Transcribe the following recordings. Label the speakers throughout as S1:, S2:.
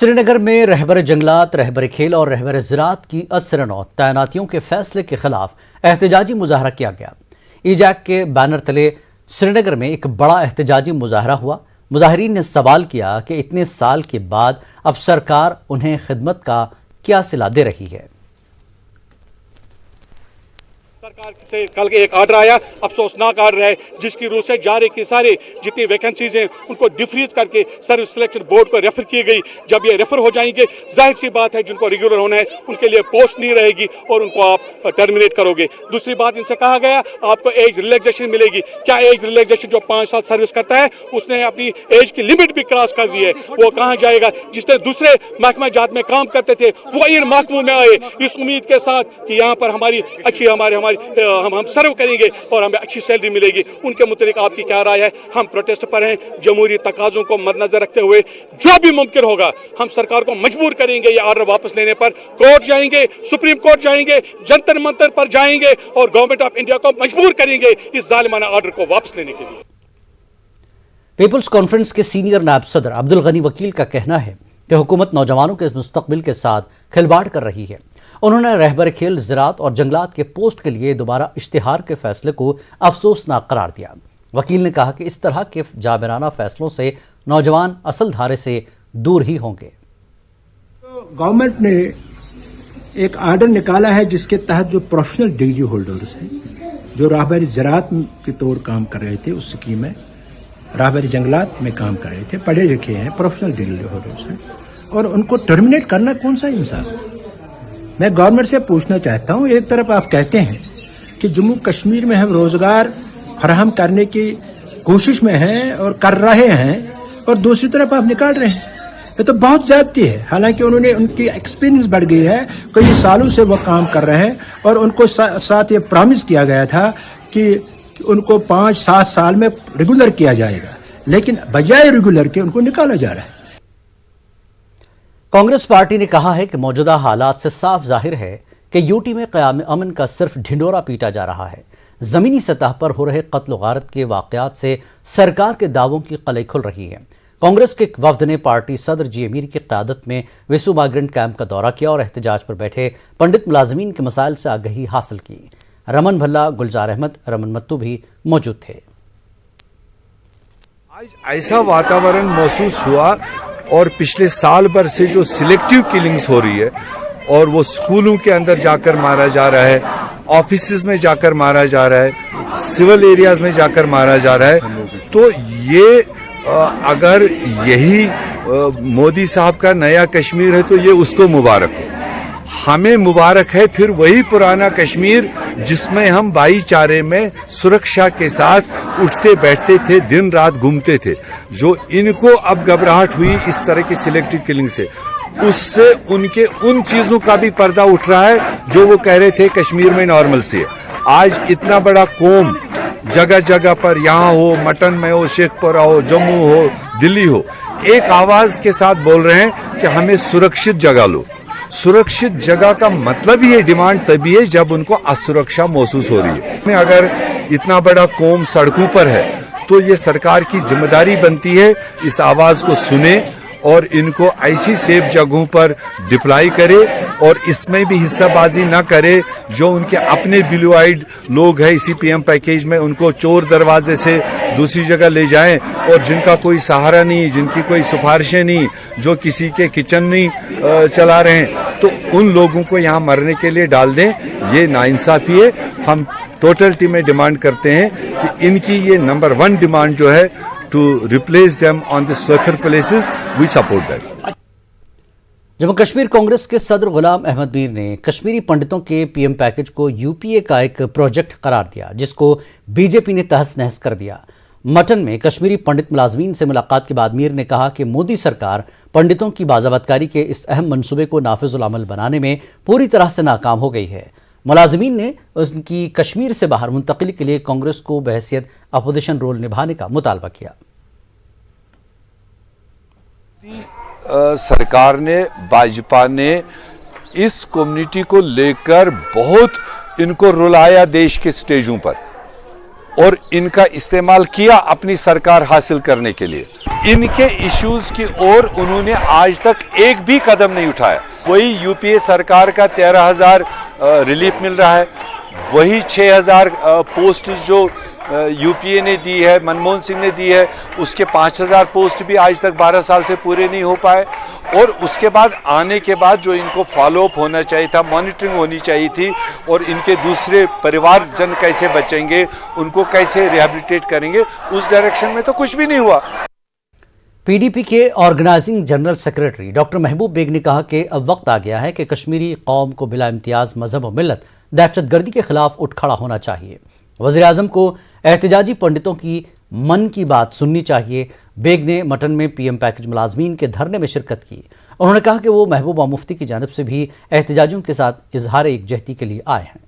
S1: श्रीनगर में रहबर जंगलात, रहबर खेल और रहबर ज़राअत की असरनौ तैनातियों के फैसले के खिलाफ एहतजाजी मुजाहरा किया गया। ईजैक के बैनर तले श्रीनगर में एक बड़ा एहतजाजी मुजाहरा हुआ। मुजाहिरीन ने सवाल किया कि इतने साल के बाद अब सरकार उन्हें खिदमत का क्या सिला दे रही है।
S2: सरकार से कल के एक आर्डर आया, अफसोसनाक आर्डर है, जिसकी रूह से जारी की सारी जितनी वैकेंसीज हैं उनको डिफ्रीज करके सर्विस सिलेक्शन बोर्ड को रेफर की गई। जब ये रेफर हो जाएंगे, जाहिर सी बात है जिनको रेगुलर होना है उनके लिए पोस्ट नहीं रहेगी और उनको आप टर्मिनेट करोगे। दूसरी बात, इनसे कहा गया आपको एज रिलैक्सेशन मिलेगी। क्या एज रिलैक्सेशन? जो 5 साल सर्विस करता है उसने अपनी एज की लिमिट भी क्रॉस कर दी है, वो कहाँ जाएगा? जिसने दूसरे महकमा जात में काम करते थे वो इन महकमों में आए इस उम्मीद के साथ कि यहाँ पर हमारी अच्छी हम सर्व करेंगे और हमें अच्छी सैलरी मिलेगी। उनके मुताबिक आपकी क्या राय है? हम प्रोटेस्ट पर हैं। जमहूरी तकाज़ों को मद्देनजर रखते हुए जो भी मुमकिन होगा हम सरकार को मजबूर करेंगे ये आर्डर वापस लेने पर। कोर्ट जाएंगे, सुप्रीम कोर्ट जाएंगे, जंतर मंतर पर जाएंगे और गवर्नमेंट ऑफ इंडिया को मजबूर करेंगे इस जालिमाना आर्डर को वापस लेने के लिए।
S1: पीपुल्स कॉन्फ्रेंस के सीनियर नायब सदर अब्दुल गनी वकील का कहना है कि हुकूमत नौजवानों के मुस्तकबिल के साथ खिलवाड़ कर रही है। उन्होंने रहबर खेल, ज़राअत और जंगलात के पोस्ट के लिए दोबारा इश्तिहार के फैसले को अफसोसनाक करार दिया। वकील ने कहा कि इस तरह के जाबिराना फैसलों से नौजवान असल धारे से दूर ही होंगे।
S3: गवर्नमेंट ने एक आर्डर निकाला है जिसके तहत जो प्रोफेशनल डिग्री होल्डर्स हैं, जो रहबर ज़राअत के तौर काम कर रहे थे उस स्कीम में, रहबर जंगलात में काम कर रहे थे, पढ़े लिखे हैं, प्रोफेशनल डिग्री होल्डर्स हैं, और उनको टर्मिनेट करना कौन सा इंसाफ? मैं गवर्नमेंट से पूछना चाहता हूं, एक तरफ आप कहते हैं कि जम्मू कश्मीर में हम रोजगार फराहम करने की कोशिश में हैं और कर रहे हैं, और दूसरी तरफ आप निकाल रहे हैं। ये तो बहुत ज्यादती है। हालांकि उन्होंने उनकी एक्सपीरियंस बढ़ गई है, कई सालों से वो काम कर रहे हैं और उनको साथ ये प्रॉमिस किया गया था कि उनको 5-7 साल में रेगुलर किया जाएगा, लेकिन बजाय रेगुलर के उनको निकाला जा रहा है।
S1: कांग्रेस पार्टी ने कहा है कि मौजूदा हालात से साफ जाहिर है कि यूटी में क़याम अमन का सिर्फ ढिंडोरा पीटा जा रहा है। जमीनी सतह पर हो रहे कत्ल गारत के वाकयात से सरकार के दावों की कलई खुल रही है। कांग्रेस के एक वफ्द ने पार्टी सदर जी अमीर की क़यादत में वेसू माइग्रेंट कैंप का दौरा किया और एहतजाज पर बैठे पंडित मुलाजिमीन के मसाइल से आगही हासिल की। रमन भल्ला, गुलजार अहमद, रमन मत्तू भी मौजूद थे।
S4: आज ऐसा वातावरण महसूस हुआ और पिछले साल भर से जो सिलेक्टिव किलिंग्स हो रही है और वो स्कूलों के अंदर जाकर मारा जा रहा है, ऑफिसेज में जाकर मारा जा रहा है, सिविल एरियाज में जाकर मारा जा रहा है, तो ये अगर यही मोदी साहब का नया कश्मीर है तो ये उसको मुबारक हो। हमें मुबारक है फिर वही पुराना कश्मीर जिसमें हम भाईचारे में सुरक्षा के साथ उठते बैठते थे, दिन रात घूमते थे। जो इनको अब घबराहट हुई इस तरह की सिलेक्टिव किलिंग से, उससे उनके उन चीजों का भी पर्दा उठ रहा है जो वो कह रहे थे कश्मीर में नॉर्मल से है। आज इतना बड़ा कौम जगह जगह पर, यहाँ हो, मटन में हो, शेखपुरा हो, जम्मू हो, दिल्ली हो, एक आवाज के साथ बोल रहे हैं कि हमें सुरक्षित जगह लो। सुरक्षित जगह का मतलब ये डिमांड तभी है जब उनको असुरक्षा महसूस हो रही है। अगर इतना बड़ा कौम सड़कों पर है तो ये सरकार की जिम्मेदारी बनती है इस आवाज को सुने और इनको ऐसी सेफ जगहों पर डिप्लॉय करे और इसमें भी हिस्साबाजी न करे। जो उनके अपने ब्लू आइड लोग हैं इसी पीएम पैकेज में, उनको चोर दरवाजे से दूसरी जगह ले जाएं और जिनका कोई सहारा नहीं, जिनकी कोई सिफारिशें नहीं, जो किसी के किचन नहीं चला रहे हैं, तो उन लोगों को यहाँ मरने के लिए डाल दें। ये नाइंसाफी है। हम टोटलिटी में डिमांड करते हैं कि इनकी ये नंबर 1 डिमांड जो है to replace them on the safer places, we support that.
S1: Jammu Kashmir Congress के सदर गुलाम अहमद मीर ने कश्मीरी पंडितों के पीएम पैकेज को यूपीए का एक प्रोजेक्ट करार दिया, जिसको बीजेपी ने तहस नहस कर दिया। मटन में कश्मीरी पंडित मुलाजमीन से मुलाकात के बाद मीर ने कहा कि मोदी सरकार पंडितों की बाज़ाबतकारी के इस अहम मंसूबे को नाफिजुल अमल बनाने में पूरी तरह से नाकाम हो गई है। मुलाजमीन ने उनकी कश्मीर से बाहर मुंतकिली के लिए कांग्रेस को बहैसियत अपोजिशन रोल निभाने का मुतालबा किया।
S4: सरकार ने, भाजपा ने इस कम्युनिटी को लेकर बहुत इनको रुलाया देश के स्टेजों पर और इनका इस्तेमाल किया अपनी सरकार हासिल करने के लिए। इनके इश्यूज की ओर उन्होंने आज तक एक भी कदम नहीं उठाया। वही यूपीए सरकार का 13,000 रिलीफ मिल रहा है, वही 6,000 पोस्ट जो यूपीए ने दी है, मनमोहन सिंह ने दी है, उसके 5,000 पोस्ट भी आज तक 12 साल से पूरे नहीं हो पाए। और उसके बाद आने के बाद जो इनको फॉलोअप होना चाहिए था, मॉनिटरिंग होनी चाहिए थी, और इनके दूसरे परिवारजन कैसे बचेंगे, उनको कैसे रिहैबिलिटेट करेंगे, उस डायरेक्शन में तो कुछ भी नहीं हुआ।
S1: पीडीपी के ऑर्गेनाइजिंग जनरल सेक्रेटरी डॉक्टर महबूब बेग ने कहा कि अब वक्त आ गया है कि कश्मीरी कौम को बिला इम्तियाज मजहब और मिल्लत दहशतगर्दी के खिलाफ उठ खड़ा होना चाहिए। वज़ीर-ए-आज़म को एहतजाजी पंडितों की मन की बात सुननी चाहिए। बेग ने मटन में पीएम पैकेज मुलाजमीन के धरने में शिरकत की। उन्होंने कहा कि वो महबूबा मुफ्ती की जानिब से भी एहतजाजियों के साथ इजहार एकजहती के लिए आए हैं।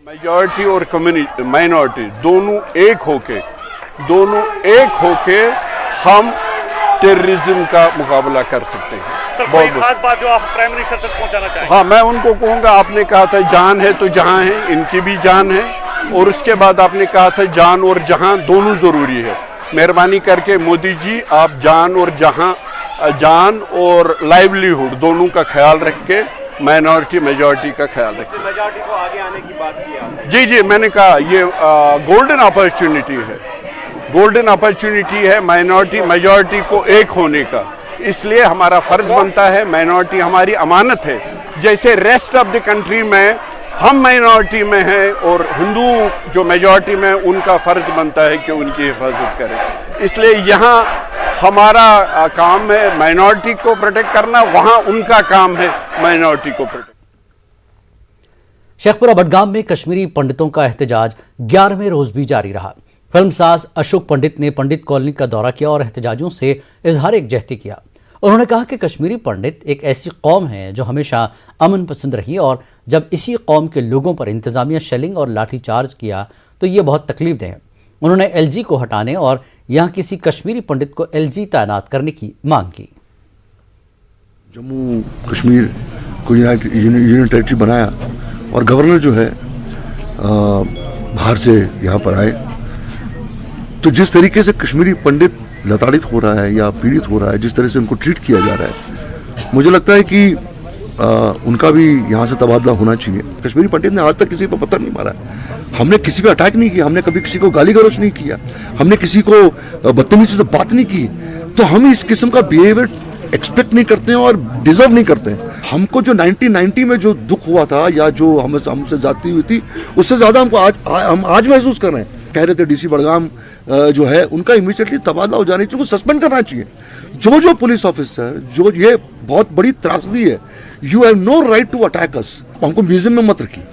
S5: मेजॉरिटी और कम्युनिटी माइनॉरिटी दोनों एक होके हम टेररिज्म का मुकाबला कर सकते हैं।
S6: कोई खास बात जो आप प्राइम मिनिस्टर तक पहुंचाना चाहेंगे?
S5: हाँ, मैं उनको कहूँगा, आपने कहा था जान है तो जहाँ है, इनकी भी जान है, और उसके बाद आपने कहा था जान और जहाँ दोनों ज़रूरी है। मेहरबानी करके मोदी जी, आप जान और लाइवलीहुड दोनों का ख्याल रख के माइनॉरिटी मेजॉरिटी का ख्याल रखें।
S6: मेजॉरिटी को आगे आने की बात की।
S5: जी, मैंने कहा ये गोल्डन अपॉर्चुनिटी है माइनॉरिटी मेजॉरिटी को एक होने का। इसलिए हमारा फर्ज बनता है, माइनॉरिटी हमारी अमानत है। जैसे रेस्ट ऑफ द कंट्री में हम माइनॉरिटी में हैं और हिंदू जो मेजॉरिटी में, उनका फर्ज बनता है कि उनकी हिफाजत करें। इसलिए यहाँ हमारा काम है माइनॉरिटी को प्रोटेक्ट करना, वहाँ उनका काम है माइनॉरिटी को प्रोटेक्ट।
S1: शेखपुरा बडगाम में कश्मीरी पंडितों का एहतजाज 11वें रोज भी जारी रहा। फिल्मसाज अशोक पंडित ने पंडित कॉलोनी का दौरा किया और एहतजाजियों से इजहार एकजहती किया। उन्होंने कहा कि कश्मीरी पंडित एक ऐसी कौम है जो हमेशा अमन पसंद रही, और जब इसी कौम के लोगों पर इंतजामिया शेलिंग और लाठीचार्ज किया तो ये बहुत तकलीफदेह है। उन्होंने एलजी को हटाने और यहाँ किसी कश्मीरी पंडित को एलजी तैनात करने की मांग की।
S7: जम्मू कश्मीर को यूनियन टेरिटरी बनाया और गवर्नर जो है बाहर से यहाँ पर आए, तो जिस तरीके से कश्मीरी पंडित लताड़ित हो रहा है या पीड़ित हो रहा है, जिस तरह से उनको ट्रीट किया जा रहा है, मुझे लगता है कि उनका भी यहाँ से तबादला होना चाहिए। कश्मीरी पंडित ने आज तक किसी पर पत्थर नहीं मारा है, हमने किसी पे अटैक नहीं किया, हमने कभी किसी को गाली गलौज नहीं किया, हमने किसी को बदतमीजी से बात नहीं की, तो हम इस किस्म का बिहेवियर एक्सपेक्ट नहीं करते हैं और डिजर्व नहीं करते हैं। हमको जो 1990 में जो दुख हुआ था या जो हमसे जाती हुई थी, उससे ज्यादा हमको हम आज महसूस कर रहे हैं। कह रहे थे डीसी बडगाम जो है उनका इमीडिएटली तबादला हो जाना चाहिए, उनको सस्पेंड करना चाहिए। जो पुलिस ऑफिसर, जो ये बहुत बड़ी त्रासदी है, you have no right to attack us. हमको म्यूजियम में मत रखिए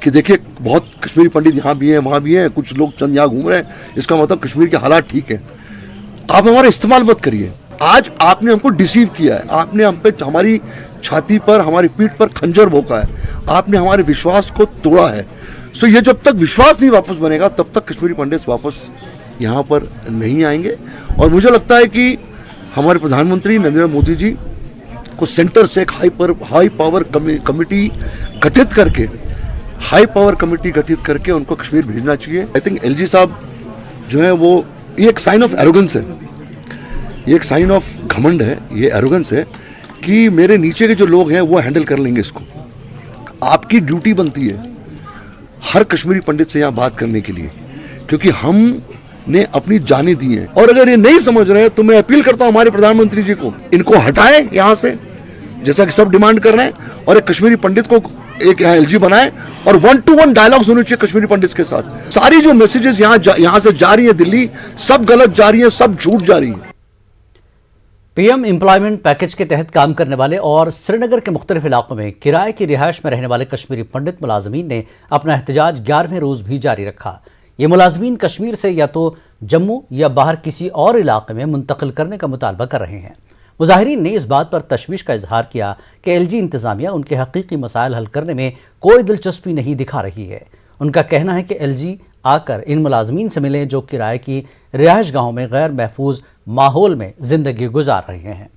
S7: कि देखिए बहुत कश्मीरी पंडित यहाँ भी हैं, वहाँ भी हैं, कुछ लोग चंद यहाँ घूम रहे हैं, इसका मतलब कश्मीर के हालात ठीक है। आप हमारा इस्तेमाल मत करिए। आज आपने हमको डिसीव किया है, आपने हम पे, हमारी छाती पर, हमारी पीठ पर खंजर भोंका है, आपने हमारे विश्वास को तोड़ा है। सो ये जब तक विश्वास नहीं वापस बनेगा तब तक कश्मीरी पंडित वापस यहाँ पर नहीं आएंगे। और मुझे लगता है कि हमारे प्रधानमंत्री नरेंद्र मोदी जी को सेंटर से एक हाई पावर कमेटी गठित करके उनको कश्मीर भेजना चाहिए। आई थिंक एलजी साहब जो है वो ये एक साइन ऑफ एरोगेंस है, ये एक साइन ऑफ घमंड है, ये एरोगेंस है कि मेरे नीचे के जो लोग हैं वो हैंडल कर लेंगे इसको। आपकी ड्यूटी बनती है हर कश्मीरी पंडित से यहाँ बात करने के लिए, क्योंकि हमने अपनी जानें दी हैं। और अगर ये नहीं समझ रहे हैं तो मैं अपील करता हूँ हमारे प्रधानमंत्री जी को, इनको हटाएं यहाँ से, जैसा कि सब डिमांड कर रहे हैं, और एक कश्मीरी पंडित को एक यहाँ एलजी बनाए और 1-to-1 डायलॉग्स होने चाहिए कश्मीरी पंडित के साथ। सारी जो मैसेजेस यहाँ से जा रही है दिल्ली, सब गलत जा रही है, सब झूठ जा रही है।
S1: पीएम एम्प्लॉयमेंट पैकेज के तहत काम करने वाले और श्रीनगर के मुख्तलिफ इलाकों में किराए की रिहाइश में रहने वाले कश्मीरी पंडित मुलाजमीन ने अपना एहतजाज 11वें रोज भी जारी रखा। ये मुलाजमीन कश्मीर से या तो जम्मू या बाहर किसी और इलाके में मुंतकिल करने का मुतालबा कर रहे हैं। मुजाहिरीन ने इस बात पर तशवीश का इजहार किया कि एलजी इंतजामिया उनके हकीकी मसाइल हल करने में कोई दिलचस्पी नहीं दिखा रही है। उनका कहना है कि एलजी आकर इन मुलाजमीन से मिलें जो किराए की रिहाइश गाहों में गैर महफूज माहौल में जिंदगी गुजार रहे हैं।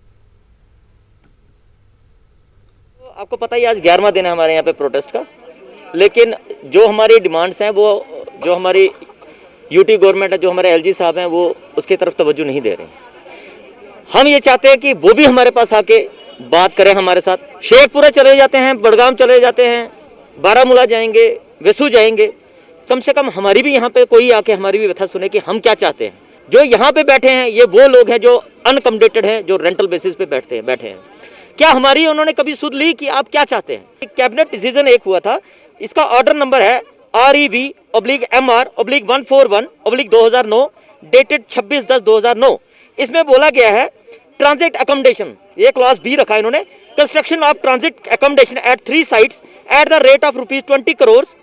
S8: आपको पता ही आज 11वां दिन है हमारे यहाँ पे प्रोटेस्ट का, लेकिन जो हमारी डिमांड्स हैं, वो जो हमारी यूटी गवर्नमेंट है, जो हमारे एलजी साहब हैं, वो उसकी तरफ तवज्जो नहीं दे रहे हैं। हम ये चाहते हैं कि वो भी हमारे पास आके बात करें हमारे साथ। शेखपुरा चले जाते हैं, बड़गाम चले जाते हैं, बारामूला जाएंगे, वेसू जाएंगे, कम से कम हमारी भी यहाँ पे कोई आके हमारी भी व्यथा सुने कि हम क्या चाहते हैं। जो यहाँ पे बैठे हैं ये वो लोग हैं जो अनकमडेटेड हैं, जो रेंटल बेसिस पे बैठे हैं। क्या हमारी उन्होंने कभी सुध ली कि आप क्या चाहते हैं? कैबिनेट डिसीजन एक हुआ था, इसका ऑर्डर नंबर है REB/MR/141/2009 डेटेड 26/10/2009। इसमें बोला गया है ट्रांजिट अकोमोडेशन, ये क्लॉज बी रखा है इन्होंने, construction of transit accommodation at 3 sites at the rate of ₹20 crores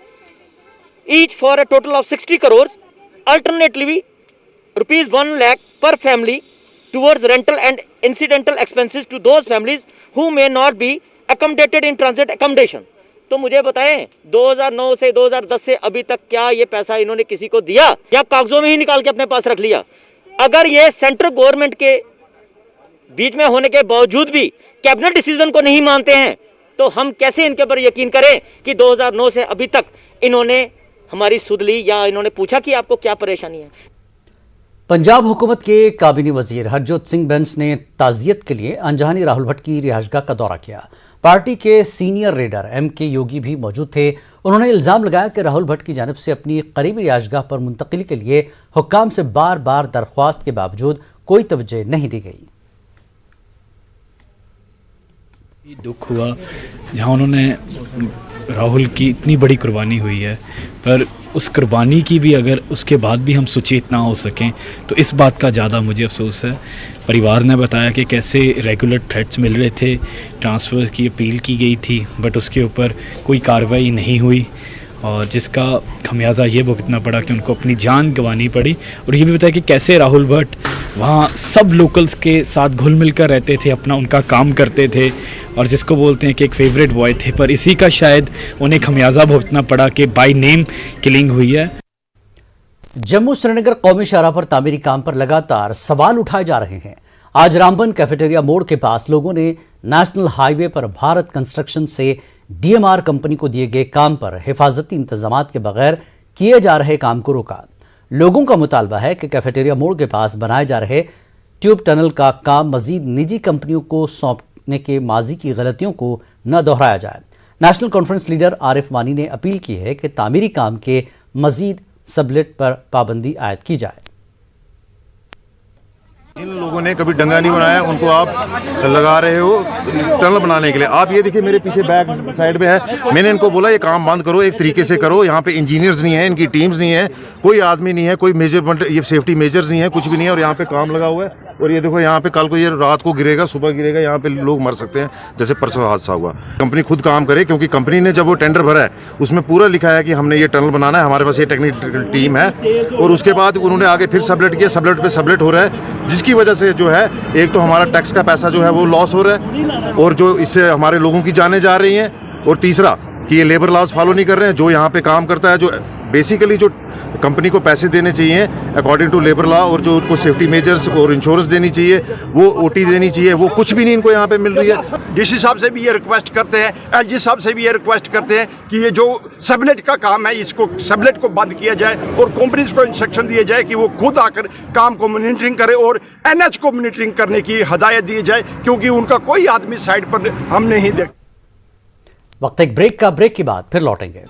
S8: each for a total of 60 crores, alternatively ₹1 lakh per family towards rental and incidental expenses to those families who may not be accommodated in transit accommodation। तो मुझे बताएं 2009 से 2010 से अभी तक क्या ये पैसा इन्होंने किसी को दिया या कागजों में ही निकाल के अपने पास रख लिया? अगर ये सेंट्रल गवर्नमेंट के बीच में होने के बावजूद भी कैबिनेट डिसीजन को नहीं मानते हैं तो हम कैसे इनके ऊपर यकीन करें कि 2009 से अभी तक इन्होंने हमारी सुध ली या इन्होंने पूछा कि आपको क्या परेशानी है?
S1: पंजाब हुकूमत के काबीनी वजीर हरजोत सिंह बैंस ने ताज़ियत के लिए अनजानी राहुल भट्ट की रिहाइशगाह का दौरा किया। पार्टी के सीनियर लीडर MK योगी भी मौजूद थे। उन्होंने इल्ज़ाम लगाया कि राहुल भट्ट की जानिब से अपनी करीबी रिहाइशगाह पर मुंतकिली के लिए हुक्काम से बार बार दरख्वास्त के बावजूद कोई तवज्जो नहीं दी गई।
S9: दुख हुआ जहाँ उन्होंने राहुल की इतनी बड़ी कुर्बानी हुई है, पर उस कुर्बानी की भी अगर उसके बाद भी हम सुचेत ना हो सकें तो इस बात का ज़्यादा मुझे अफसोस है। परिवार ने बताया कि कैसे रेगुलर थ्रेट्स मिल रहे थे, ट्रांसफ़र की अपील की गई थी, बट उसके ऊपर कोई कार्रवाई नहीं हुई और जिसका खमियाजा ये भुगतना पड़ा कि उनको अपनी जान गंवानी पड़ी। और ये भी बताया कि कैसे राहुल भट्ट वहाँ सब लोकल्स के साथ घुल मिल कर रहते थे, अपना उनका काम करते थे और जिसको बोलते हैं कि एक फेवरेट बॉय थे, पर इसी का शायद उन्हें खमियाजा भुगतना पड़ा कि बाय नेम किलिंग हुई है।
S1: जम्मू श्रीनगर कौमी शाहराह पर तामीरी काम पर लगातार सवाल उठाए जा रहे हैं। आज रामबन कैफेटेरिया मोड़ के पास लोगों ने नेशनल हाईवे पर भारत कंस्ट्रक्शन से DMR कंपनी को दिए गए काम पर हिफाजती इंतजामात के बगैर किए जा रहे काम को रोका। लोगों का मुतालबा है कि कैफेटेरिया मोड़ के पास बनाए जा रहे ट्यूब टनल का काम मजीद निजी कंपनियों को सौंपने के माजी की गलतियों को न दोहराया जाए। नेशनल कॉन्फ्रेंस लीडर आरिफ वानी ने अपील की है कि तामीरी काम के मजीद सबलेट पर पाबंदी आयद की जाए।
S10: जिन लोगों ने कभी डंगा नहीं बनाया उनको आप लगा रहे हो टनल बनाने के लिए। आप ये देखिए मेरे पीछे बैक साइड में है, मैंने इनको बोला ये काम बंद करो, एक तरीके से करो। यहाँ पे इंजीनियर्स नहीं है, इनकी टीम्स नहीं है, कोई आदमी नहीं है, कोई मेजरमेंट ये सेफ्टी मेजर्स नहीं है, कुछ भी नहीं है और यहाँ पे काम लगा हुआ है। और ये देखो यहाँ पे कल को ये रात को गिरेगा, सुबह गिरेगा, यहाँ पे लोग मर सकते हैं जैसे परसों हादसा हुआ। कंपनी खुद काम करे, क्योंकि कंपनी ने जब वो टेंडर भरा है उसमें पूरा लिखा है कि हमने ये टनल बनाना है, हमारे पास ये टेक्निकल टीम है। और उसके बाद उन्होंने आगे फिर सबलेट किया, सबलेट पे सबलेट हो रहा है, जिसकी वजह से जो है एक तो हमारा टैक्स का पैसा जो है वो लॉस हो रहा है और जो इससे हमारे लोगों की जानें जा रही हैं। और तीसरा कि ये लेबर लॉज फॉलो नहीं कर रहे हैं। जो यहाँ पे काम करता है, जो बेसिकली जो कंपनी को पैसे देने चाहिए अकॉर्डिंग टू लेबर लॉ और जो उनको सेफ्टी मेजर्स और इंश्योरेंस देनी चाहिए, वो OT देनी चाहिए, वो कुछ भी नहीं इनको यहाँ पे मिल रही है।
S11: डीसी साहब से भी ये रिक्वेस्ट करते हैं, LG साहब से भी ये रिक्वेस्ट करते हैं कि ये जो सबलेट का काम है इसको सबलेट को बंद किया जाए और कंपनीज को इंस्ट्रक्शन दिए जाए कि वो खुद आकर काम को मॉनिटरिंग करे और NH को मॉनिटरिंग करने की हदायत दी जाए, क्योंकि उनका कोई आदमी साइड पर हम नहीं देख।
S1: वक्त एक ब्रेक का, ब्रेक के बाद फिर लौटेंगे।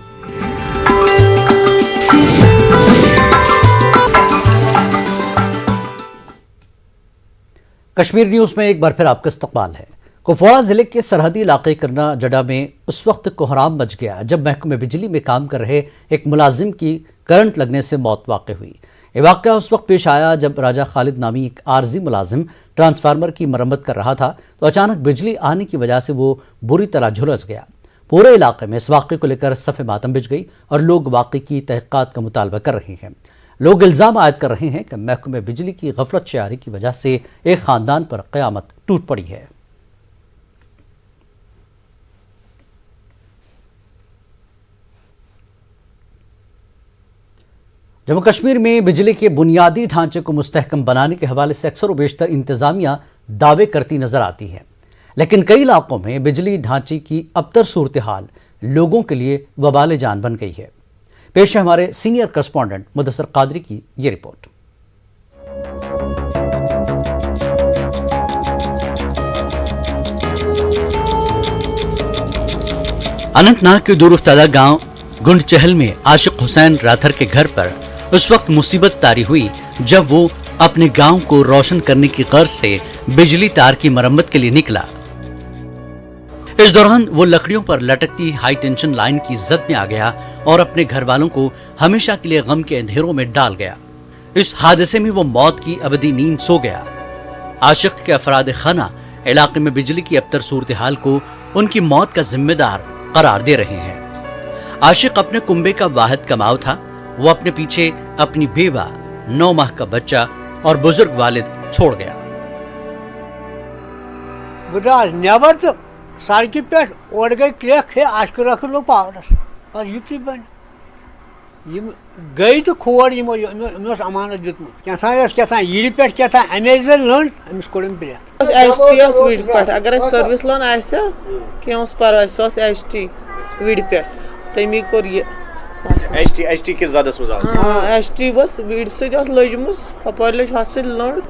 S1: कश्मीर न्यूज में एक बार फिर आपका इस्तकबाल है। कुपवाड़ा जिले के सरहदी इलाके करना जड़ा में उस वक्त कोहराम मच गया जब महकमे बिजली में काम कर रहे एक मुलाजिम की करंट लगने से मौत वाक़ हुई। ये वाक़या उस वक्त पेश आया जब राजा खालिद नामी एक आर्जी मुलाजिम ट्रांसफार्मर की मरम्मत कर रहा था तो अचानक बिजली आने की वजह से वो बुरी तरह झुलस गया। पूरे इलाके में इस वाक़े को लेकर सफ़े मातम बिछ गई और लोग वाक़े की तहक़ीक़ात का मुतालबा कर रहे हैं। लोग इल्ज़ाम आयद कर रहे हैं कि महकमे बिजली की गफलत शारी की वजह से एक ख़ानदान पर क़यामत टूट पड़ी है। जम्मू कश्मीर में बिजली के बुनियादी ढांचे को मुस्तहकम बनाने के हवाले से अक्सर व बेशतर इंतज़ामिया दावे करती नजर आती है, लेकिन कई इलाकों में बिजली ढांचे की अबतर सूरत हाल लोगों के लिए वबाल जान बन गई है। पेश है हमारे सीनियर करस्पॉन्डेंट मुदस्सर कादरी की ये रिपोर्ट। अनंतनाग के दूरदराज गांव गुंडचहल में आशिक हुसैन राथर के घर पर उस वक्त मुसीबत तारी हुई जब वो अपने गांव को रोशन करने की गर्ज से बिजली तार की मरम्मत के लिए निकला। इस दौरान वो लकड़ियों पर लटकती हाई टेंशन लाइन की जद में आ गया और अपने घर वालों को हमेशा के लिए गम के अंधेरों में डाल गया। इस हादसे में वो मौत की अबदी नींद सो गया। आशिक के अफराद खाना इलाके में बिजली की अबतर सूरत हाल को उनकी मौत का जिम्मेदार करार दे रहे हैं। आशिक अपने कुंबे का वाहिद कमाव था। वो अपने पीछे अपनी बेवा, 9 माह का बच्चा और बुजुर्ग वालिद छोड़ गया।
S12: नबर तो सड़क पे और गई क्रेक है आशिक रख लो पावरस और युति बन गई तो खोड़ अमानत दितमुत क्या यीड़ पे क्या अमेज लंड अमिस कोड़म ब्रेक
S13: विड़ पे अगर सर्विस लोन क्या पर्वा सह HT विड़ पे तमी कोर ये
S6: HT किस ज़्यादा
S13: HT बस विड़ सज लजम हपर लज हस लंड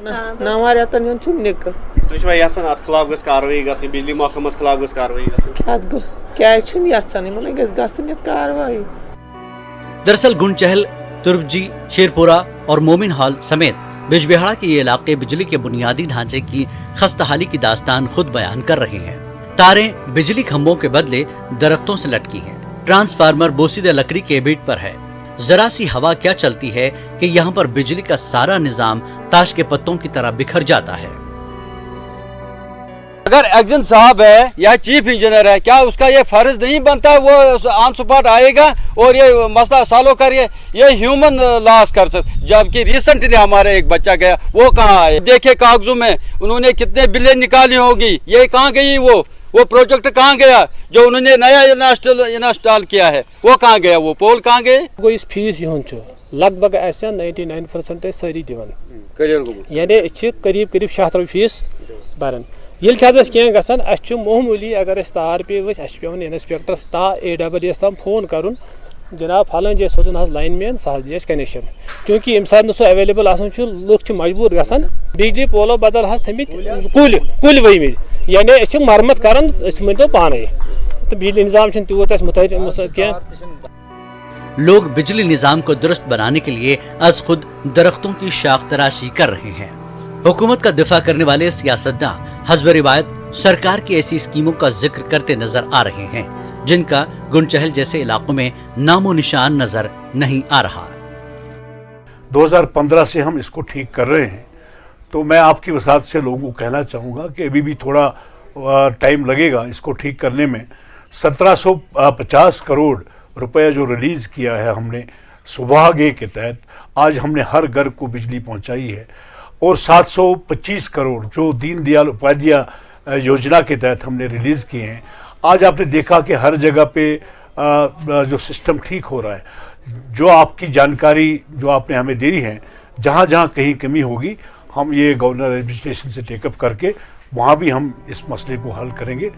S13: 9 रेतन हुन निक
S6: खिलाफ गस कार्रवाई गई बिजली महकमस खिलाफ गस कार्रवाई
S13: क्या गस कार्रवाई।
S1: दरअसल गुंडचहल, तुर्बजी, शेरपुरा और मोमिन हॉल समेत बिजबिहाड़ा के ये इलाके बिजली के बुनियादी ढांचे की खस्ताहाली की दास्तान खुद बयान कर रहे हैं। तारें बिजली खंभों के बदले दरख्तों से लटकी हैं। ट्रांसफार्मर बोसीदा लकड़ी के बेट पर है। जरा सी हवा क्या चलती है कि यहाँ पर बिजली का सारा निजाम ताश के पत्तों की तरह बिखर जाता है।
S14: अगर एक्जन साहब है या चीफ इंजीनियर है, क्या उसका ये फर्ज नहीं बनता वो ऑन स्पॉट आएगा और ये मसला सॉल्व करिए? ये ह्यूमन लॉस कर सकते। जबकि रिसेंटली हमारे एक बच्चा गया, वो कहाँ आए? देखे कागजों में उन्होंने कितने बिलें निकाली होगी, ये कहाँ गई? वो प्रोजेक्ट कहाँ गया जो उन्होंने नया इंस्टॉल किया है? वो कहाँ गया? वो पोल कहाँ गए?
S15: इस फीस लगभग 99% सारी दिवान यानी करीब 700 रु फीस बरान। ये क्या मामूली अगर तार पे पे इंस्पेक्टर AWS तम फोन कर जनाब फलान जाए सोचन लाइन मैन सह दी कनेक्शन। चूंकि यम सात सह अवेलेबल लुक मजबूर गसान बिजली पोलो बदल थमित कुल वही यानी मरम्मत कर तो पाने तो बिजली निजाम तूत मुतहर।
S1: लोग बिजली निजाम को दुरुस्त बनाने के लिए अज खुद दरख्तों की शाख तराशी कर रहे हैं। हुकूमत का दिफा करने वाले सियासतदान हस्ब रिवायत सरकार की ऐसी स्कीमों का जिक्र करते नजर आ रहे हैं जिनका गुंडचहल जैसे इलाकों में नामो निशान नजर नहीं आ रहा।
S16: 2015 से हम इसको ठीक कर रहे हैं, तो मैं आपकी वसात से लोगों को कहना चाहूँगा कि अभी भी थोड़ा टाइम लगेगा इसको ठीक करने में। 1750 करोड़ रुपया जो रिलीज़ किया है हमने सौभाग्य के तहत, आज हमने हर घर को बिजली पहुँचाई है। और 725 करोड़ जो दीनदयाल उपाध्याय योजना के तहत हमने रिलीज़ किए हैं। आज आपने देखा कि हर जगह पे जो सिस्टम ठीक हो रहा है। जो आपकी जानकारी जो आपने हमें दी है, जहाँ जहाँ कहीं कमी होगी हम ये गवर्नर एडमिनिस्ट्रेशन से टेकअप करके वहाँ भी हम इस मसले को हल करेंगे।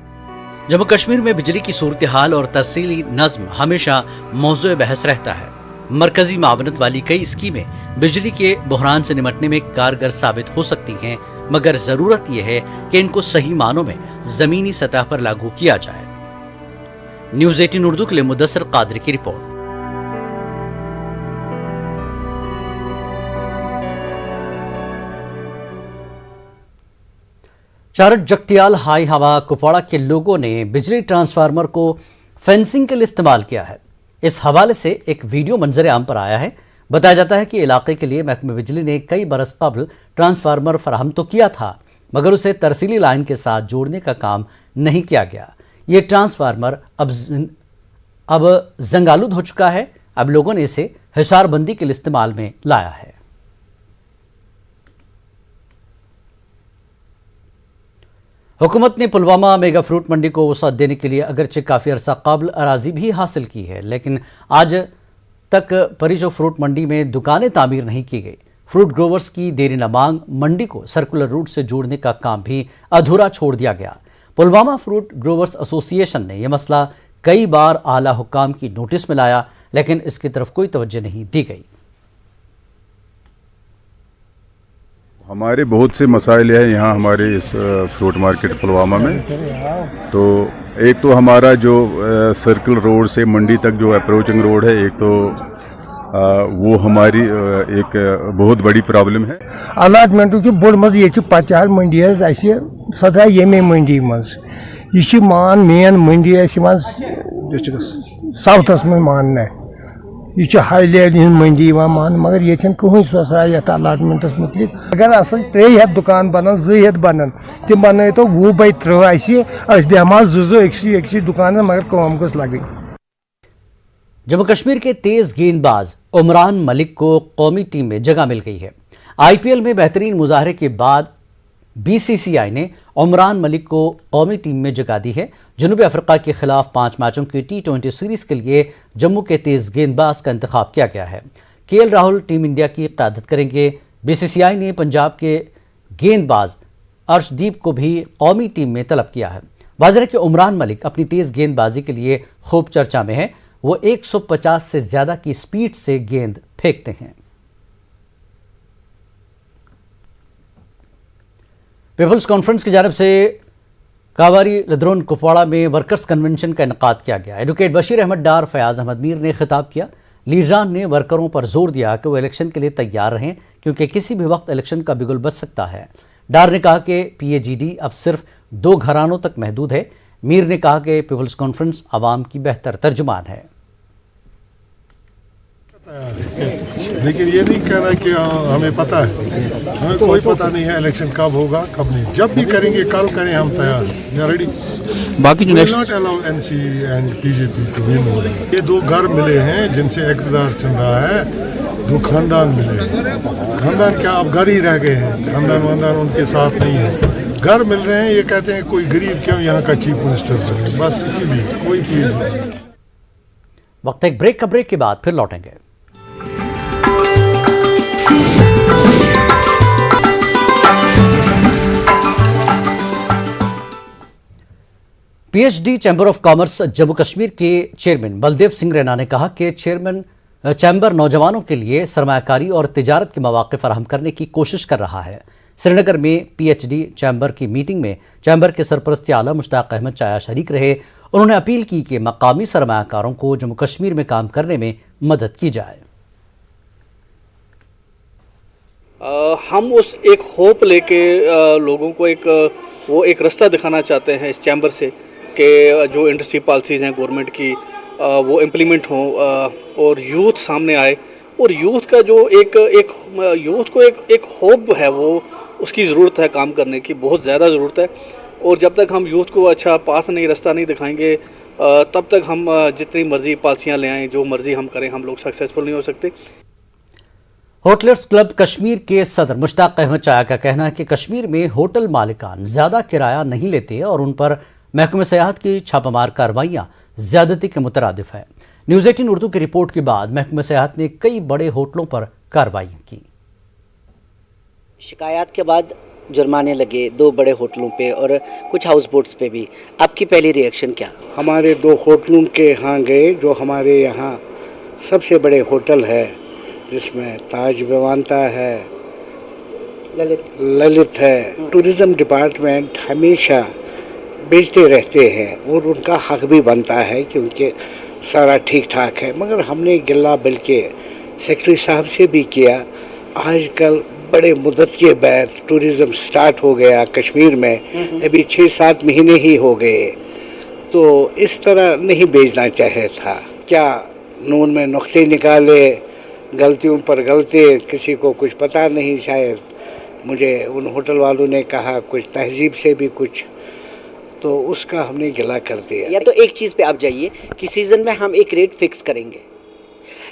S1: जम्मू कश्मीर में बिजली की सूरत हाल और तफसीली नज़्म हमेशा मौज़ूए बहस रहता है। मरकजी मावनत वाली कई स्कीमें बिजली के बहरान से निमटने में कारगर साबित हो सकती हैं, मगर जरूरत यह है कि इनको सही मानों में जमीनी सतह पर लागू किया जाए। न्यूज़ 18 उर्दू के लिए मुदस्सर कादरी की रिपोर्ट। चारट जगतियाल हाई हवा कुपवाड़ा के लोगों ने बिजली ट्रांसफार्मर को फेंसिंग के लिए इस्तेमाल किया है। इस हवाले से एक वीडियो मंजर आम पर आया है। बताया जाता है कि इलाके के लिए महकमे बिजली ने कई बरस कबल ट्रांसफार्मर फराहम तो किया था, मगर उसे तरसीली लाइन के साथ जोड़ने का काम नहीं किया गया। ये ट्रांसफार्मर अब जंगालूद हो चुका है। अब लोगों ने इसे हिसारबंदी के लिए इस्तेमाल में लाया है। हुकूमत ने पुलवामा मेगा फ्रूट मंडी को वसअत देने के लिए अगरचे काफ़ी अरसा कबल अराजी भी हासिल की है, लेकिन आज तक परिजो फ्रूट मंडी में दुकानें तामीर नहीं की गई। फ्रूट ग्रोवर्स की देरी न मांग मंडी को सर्कुलर रूट से जोड़ने का काम भी अधूरा छोड़ दिया गया। पुलवामा फ्रूट ग्रोवर्स एसोसिएशन ने यह मसला कई बार आला हुक्काम की नोटिस में लाया, लेकिन इसकी तरफ कोई तवज्जो नहीं दी गई।
S17: हमारे बहुत से मसाइल हैं यहाँ हमारे इस फ्रूट मार्केट पुलवामा में। तो एक तो हमारा जो सर्कल रोड से मंडी तक जो अप्रोचिंग रोड है, एक तो वो हमारी एक बहुत बड़ी प्रॉब्लम है।
S18: अलाटमेंट की बोड़ मज ये पचार मंडी सदा ये मंडी मज यह मान मेन मंडी साउथस में मान यह हाईलैंड मंडी मान, मगर ये कहीं सोसाय अलाटमेंटस मुतलिक अगर अस 3 दुकान बनन 2 बनन तम बन तो 20 बाय 3 बेहमा 2 एक दुकान मगर कम गस लगे।
S1: जम्मू कश्मीर के तेज गेंदबाज उमरान मलिक को कौमी टीम में जगह मिल गई है। आईपीएल में बेहतरीन मुजाहरे के बाद बीसीसीआई ने उमरान मलिक को कौमी टीम में जगह दी है। जनूबी अफ्रीका के खिलाफ 5 मैचों की T20 सीरीज के लिए जम्मू के तेज गेंदबाज का इंतखाब किया गया है। केएल राहुल टीम इंडिया की क़यादत करेंगे। बीसीसीआई ने पंजाब के गेंदबाज अर्शदीप को भी कौमी टीम में तलब किया है। वाज़ेह है कि उमरान मलिक अपनी तेज गेंदबाजी के लिए खूब चर्चा में है। वो 150 से ज्यादा की स्पीड से गेंद फेंकते हैं। पीपल्स कॉन्फ्रेंस की जानिब से कावारी लदरोन कुपवाड़ा में वर्कर्स कन्वेंशन का इनेकाद किया गया। एडवोकेट बशीर अहमद डार, फयाज अहमद मीर ने खिताब किया। लीडरान ने वर्करों पर जोर दिया कि वो इलेक्शन के लिए तैयार रहें, क्योंकि किसी भी वक्त इलेक्शन का बिगुल बच सकता है। डार ने कहा कि पीएजीडी अब सिर्फ 2 घरानों तक महदूद है। मीर ने कहा कि पीपल्स कॉन्फ्रेंस आवाम की बेहतर तर्जुमान है।
S10: लेकिन ये नहीं कहना कि हमें पता है, हमें कोई पता नहीं है इलेक्शन कब होगा कब नहीं। जब भी करेंगे कल करें, हम तैयार हैं, रेडी। बाकी जो not allow NC and BJP to win. ये 2 घर मिले हैं जिनसे इक़्तिदार चल रहा है, 2 खानदान मिले। खानदान क्या अब घर ही रह गए हैं, खानदान वानदान उनके साथ नहीं है, घर मिल रहे हैं। ये कहते हैं कोई गरीब क्यों यहाँ का चीफ मिनिस्टर बने, बस इसीलिए कोई चीज नहीं।
S1: वक्त एक ब्रेक के बाद फिर लौटेंगे। PhD chamber of commerce Jammu Kashmir के चेयरमैन बलदेव सिंह रैना ने कहा कि चैम्बर नौजवानों के लिए सरमायाकारी और तिजारत के मौके फराहम करने की कोशिश कर रहा है। श्रीनगर में पीएचडी चैम्बर की मीटिंग में चैम्बर के सरपरस्त आला मुश्ताक अहमद चाया शरीक रहे। उन्होंने अपील की कि मकामी सरमायाकारों को जम्मू कश्मीर में काम करने में मदद की जाए।
S19: हम उस एक होप लेके लोगों को एक रास्ता दिखाना चाहते हैं इस चैम्बर से कि जो इंडस्ट्री पॉलिसीज़ हैं गवर्नमेंट की वो इम्प्लीमेंट हों और यूथ सामने आए। और यूथ का जो यूथ को एक होप है, वो उसकी ज़रूरत है, काम करने की बहुत ज़्यादा ज़रूरत है। और जब तक हम यूथ को अच्छा पाथ नहीं, रास्ता नहीं दिखाएंगे, तब तक हम जितनी मर्जी पॉलिसियाँ ले आएँ, जो मर्जी हम करें, हम लोग सक्सेसफुल नहीं हो सकते।
S1: होटलर्स क्लब कश्मीर के सदर मुश्ताक अहमद चाया का कहना है कि कश्मीर में होटल मालिकान ज़्यादा किराया नहीं लेते और उन पर महकमे सयाहत की छापामार कार्रवाइयाँ ज़्यादती के मुतरादिफ है। न्यूज़ 18 उर्दू की रिपोर्ट के बाद महकमे सयाहत ने कई बड़े होटलों पर कार्रवाइयाँ की।
S20: शिकायत के बाद जुर्माने लगे 2 बड़े होटलों पे और कुछ हाउस बोट्स पे भी। आपकी पहली रिएक्शन क्या?
S21: हमारे 2 होटलों के यहाँ गए, जो हमारे यहाँ सबसे बड़े होटल है, जिसमें ताज विवांता है, ललित है। टूरिज्म डिपार्टमेंट हमेशा बेचते रहते हैं और उनका हक भी बनता है क्योंकि सारा ठीक ठाक है। मगर हमने गिला बल्कि सेक्रेटरी साहब से भी किया। आजकल बड़े मुद्दत के बाद टूरिज्म स्टार्ट हो गया कश्मीर में, अभी 6-7 महीने ही हो गए, तो इस तरह नहीं बेचना चाहिए था। क्या नून में नुक्ते निकाले, गलतियों पर गलती, किसी को कुछ पता नहीं। शायद मुझे उन होटल वालों ने कहा कुछ तहजीब से भी कुछ, तो उसका हमने गिला कर दिया।
S20: या तो एक चीज़ पे आप जाइए कि सीज़न में हम एक रेट फिक्स करेंगे,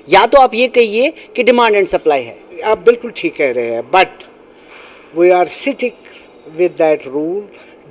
S20: या तो आप ये कहिए कि डिमांड एंड सप्लाई है।
S21: आप बिल्कुल ठीक कह रहे हैं, but we are sitting with that rule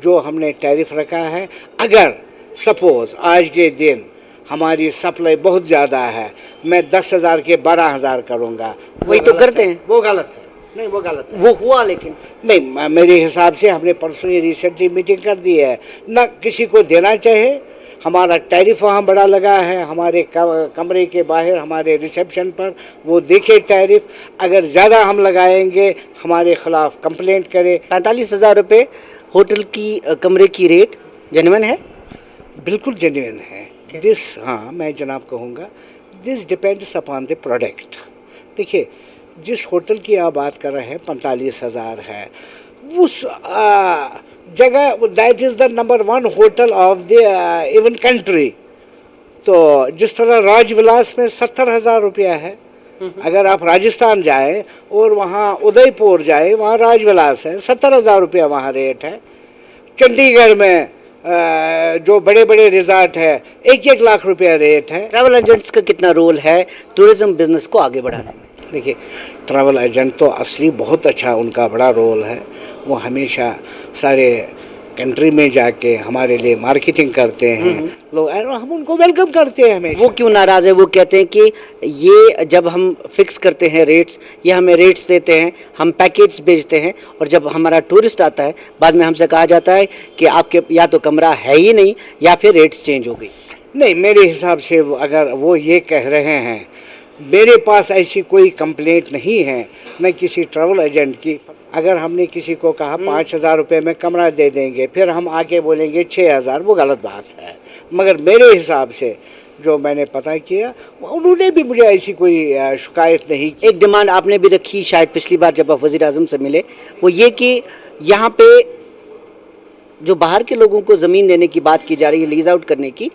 S21: जो हमने टैरिफ रखा है। अगर सपोज आज के दिन हमारी सप्लाई बहुत ज़्यादा है, मैं 10,000 के 12,000 करूँगा,
S20: वही तो करते हैं।
S21: वो गलत है। नहीं, वो गलत है।
S20: वो हुआ, लेकिन
S21: नहीं, मेरे हिसाब से हमने परसों ये रिसेंटली मीटिंग कर दी है। ना किसी को देना चाहिए, हमारा टैरिफ वहाँ बड़ा लगा है, हमारे कमरे के बाहर हमारे रिसेप्शन पर वो देखे टैरिफ, अगर ज़्यादा हम लगाएंगे हमारे खिलाफ कंप्लेंट करे।
S20: 45,000 रुपये होटल की कमरे की रेट जेन्युइन है?
S21: बिल्कुल जेन्युइन है। दिस, हाँ मैं जनाब कहूँगा, this depends upon the product. देखिए जिस होटल की आप बात कर रहे हैं 45,000 है, उस जगह that is the number 1 hotel of the even country. तो जिस तरह राजविलास में 70,000 रुपया है, अगर आप राजस्थान जाए और वहाँ उदयपुर जाए, वहाँ राजविलास है, 70,000 रुपया वहाँ रेट है। चंडीगढ़ में जो बड़े बड़े रिजॉर्ट है 1-1 लाख रुपया रेट है।
S20: ट्रैवल एजेंट्स का कितना रोल है टूरिज्म बिजनेस को आगे बढ़ाने में?
S21: देखिए ट्रैवल एजेंट तो असली बहुत अच्छा उनका बड़ा रोल है। वो हमेशा सारे कंट्री में जाके हमारे लिए मार्केटिंग करते हैं लोग, हम उनको वेलकम करते हैं हमेशा।
S20: वो क्यों नाराज़ है? वो कहते हैं कि ये जब हम फिक्स करते हैं रेट्स, ये हमें रेट्स देते हैं, हम पैकेज बेचते हैं, और जब हमारा टूरिस्ट आता है बाद में हमसे कहा जाता है कि आपके या तो कमरा है ही नहीं या फिर रेट्स चेंज हो गई।
S21: नहीं, मेरे हिसाब से अगर वो ये कह रहे हैं, मेरे पास ऐसी कोई कंप्लेंट नहीं है न किसी ट्रैवल एजेंट की। अगर हमने किसी को कहा 5,000 रुपये में कमरा दे देंगे, फिर हम आके बोलेंगे 6,000, वो गलत बात है। मगर मेरे हिसाब से जो मैंने पता किया, उन्होंने भी मुझे ऐसी कोई शिकायत नहीं की।
S20: एक डिमांड आपने भी रखी शायद पिछली बार जब आप वज़ीर आज़म से मिले, वो ये कि यहाँ पे जो बाहर के लोगों को ज़मीन देने की बात की जा रही है, लीज आउट करने की,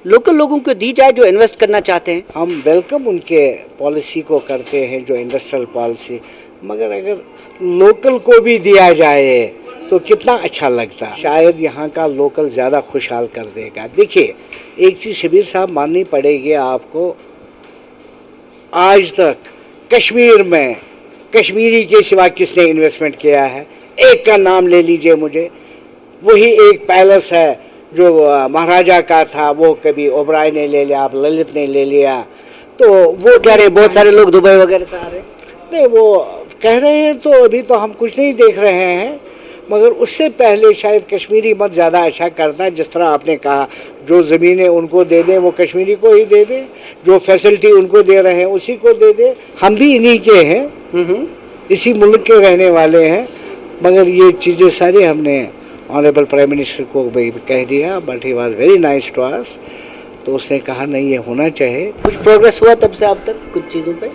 S20: लोकल लोगों को दी जाए जो इन्वेस्ट करना चाहते हैं।
S21: हम वेलकम उनके पॉलिसी को करते हैं जो इंडस्ट्रियल पॉलिसी, मगर अगर लोकल को भी दिया जाए तो कितना अच्छा लगता। शायद यहाँ का लोकल ज़्यादा खुशहाल कर देगा। देखिए एक चीज़ शबीर साहब माननी पड़ेगी आपको, आज तक कश्मीर में कश्मीरी के सिवा किसने इन्वेस्टमेंट किया है? एक का नाम ले लीजिए मुझे। वही एक पैलेस है जो महाराजा का था, वो कभी ओबराय ने ले लिया, आप ललित ने ले लिया। तो वो
S20: कह रहे बहुत सारे लोग दुबई वगैरह से आ रहे हैं।
S21: नहीं, वो कह रहे हैं तो अभी तो हम कुछ नहीं देख रहे हैं, मगर उससे पहले शायद कश्मीरी मत ज़्यादा अच्छा करता है। जिस तरह आपने कहा, जो ज़मीनें उनको दे दें वो कश्मीरी को ही दे दें, जो फैसिलिटी उनको दे रहे हैं उसी को दे दें। हम भी इन्हीं के हैं, इसी मुल्क के रहने वाले हैं, मगर ये चीज़ें सारी हमने ऑनरेबल प्राइम मिनिस्टर को भी कह दिया, but he was very nice to us. तो उसने कहा नहीं ये होना चाहिए।
S20: कुछ प्रोग्रेस हुआ तब से आप तक कुछ चीज़ों पे?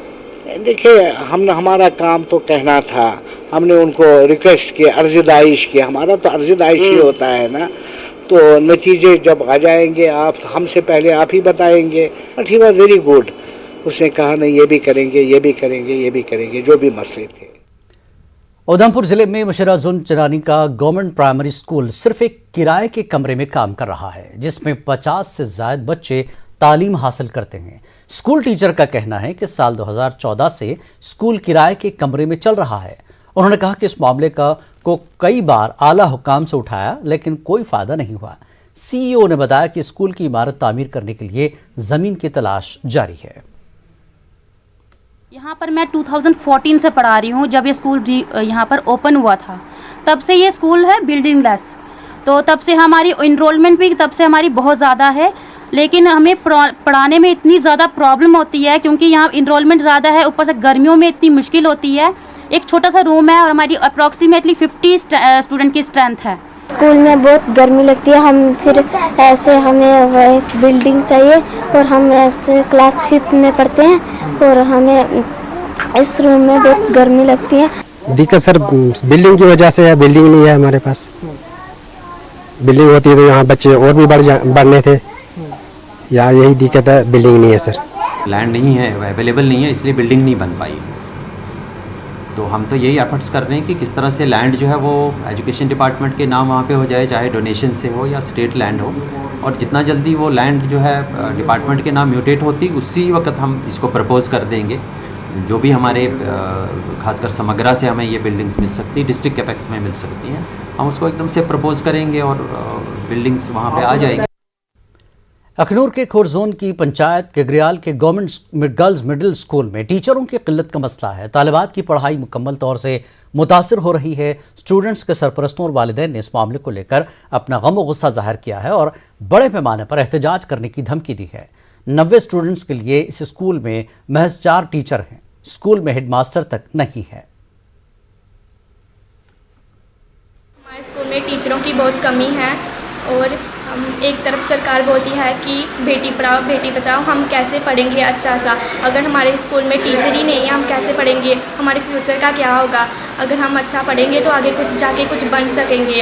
S21: देखिए हमारा काम तो कहना था, हमने उनको रिक्वेस्ट किया, अर्ज़दाइश किया। हमारा तो अर्ज़दाइश ही होता है ना, तो नतीजे जब आ जाएंगे आप हमसे पहले आप ही बताएंगे। But he was very good. उसने कहा नहीं ये भी करेंगे, ये भी करेंगे, ये भी करेंगे, जो भी मसले थे।
S1: उधमपुर जिले में मुशर्रा जोन चरानी का गवर्नमेंट प्राइमरी स्कूल सिर्फ एक किराए के कमरे में काम कर रहा है, जिसमें 50 से ज्यादा बच्चे तालीम हासिल करते हैं। स्कूल टीचर का कहना है कि साल 2014 से स्कूल किराए के कमरे में चल रहा है। उन्होंने कहा कि इस मामले को कई बार आला हुकाम से उठाया, लेकिन कोई फायदा नहीं हुआ। सीईओ ने बताया कि स्कूल की इमारत तामीर करने के लिए जमीन की तलाश जारी है।
S2: यहाँ पर मैं 2014 से पढ़ा रही हूँ। जब ये स्कूल यहाँ पर ओपन हुआ था तब से ये स्कूल है बिल्डिंग लेस, तो तब से हमारी इनरोलमेंट भी तब से हमारी बहुत ज़्यादा है, लेकिन हमें पढ़ाने में इतनी ज़्यादा प्रॉब्लम होती है क्योंकि यहाँ इनरोलमेंट ज़्यादा है, ऊपर से गर्मियों में इतनी मुश्किल होती है। एक छोटा सा रूम है और हमारी अप्रॉक्सीमेटली 50 स्टूडेंट की स्ट्रेंथ है।
S22: स्कूल में बहुत गर्मी लगती है, हम फिर ऐसे हमें एक बिल्डिंग चाहिए और हम ऐसे क्लास 5 में पढ़ते हैं और हमें इस रूम में बहुत गर्मी लगती है।
S23: दिक्कत सर बिल्डिंग की वजह से है, बिल्डिंग नहीं है हमारे पास। बिल्डिंग होती है तो यहाँ बच्चे और भी बढ़ने थे, यहाँ यही दिक्कत है, बिल्डिंग नहीं है सर।
S24: लैंड नहीं है, अवेलेबल नहीं है, इसलिए बिल्डिंग नहीं बन पाई। तो हम तो यही एफर्ट्स कर रहे हैं कि किस तरह से लैंड जो है वो एजुकेशन डिपार्टमेंट के नाम वहाँ पे हो जाए, चाहे डोनेशन से हो या स्टेट लैंड हो, और जितना जल्दी वो लैंड जो है डिपार्टमेंट के नाम म्यूटेट होती उसी वक्त हम इसको प्रपोज़ कर देंगे। जो भी हमारे खासकर समग्रा से हमें ये बिल्डिंग्स मिल सकती है, डिस्ट्रिक्ट कैपेक्स में मिल सकती हैं, हम उसको एकदम से प्रपोज़ करेंगे और बिल्डिंग्स वहाँ पे आ जाएगी।
S1: अखनूर के खोर जोन की पंचायत केगरियाल के गवर्नमेंट गर्ल्स मिडिल स्कूल में टीचरों की किल्लत का मसला है। तालिबात की पढ़ाई मुकम्मल तौर से मुतासिर हो रही है। स्टूडेंट्स के सरपरस्तों और वालिदैन ने इस मामले को लेकर अपना गम और गुस्सा जाहिर किया है और बड़े पैमाने पर एहतजाज करने की धमकी दी है। 90 स्टूडेंट्स के लिए इस स्कूल में महज 4 टीचर हैं। स्कूल में हेडमास्टर तक नहीं है।
S3: हमारे स्कूल में टीचरों की बहुत कमी है और एक तरफ सरकार बोलती है कि बेटी पढ़ाओ बेटी बचाओ, हम कैसे पढ़ेंगे अच्छा सा? अगर हमारे स्कूल में टीचर ही नहीं है, हम कैसे पढ़ेंगे? हमारे फ्यूचर का क्या होगा? अगर हम अच्छा पढ़ेंगे तो आगे कुछ जाके कुछ बन सकेंगे,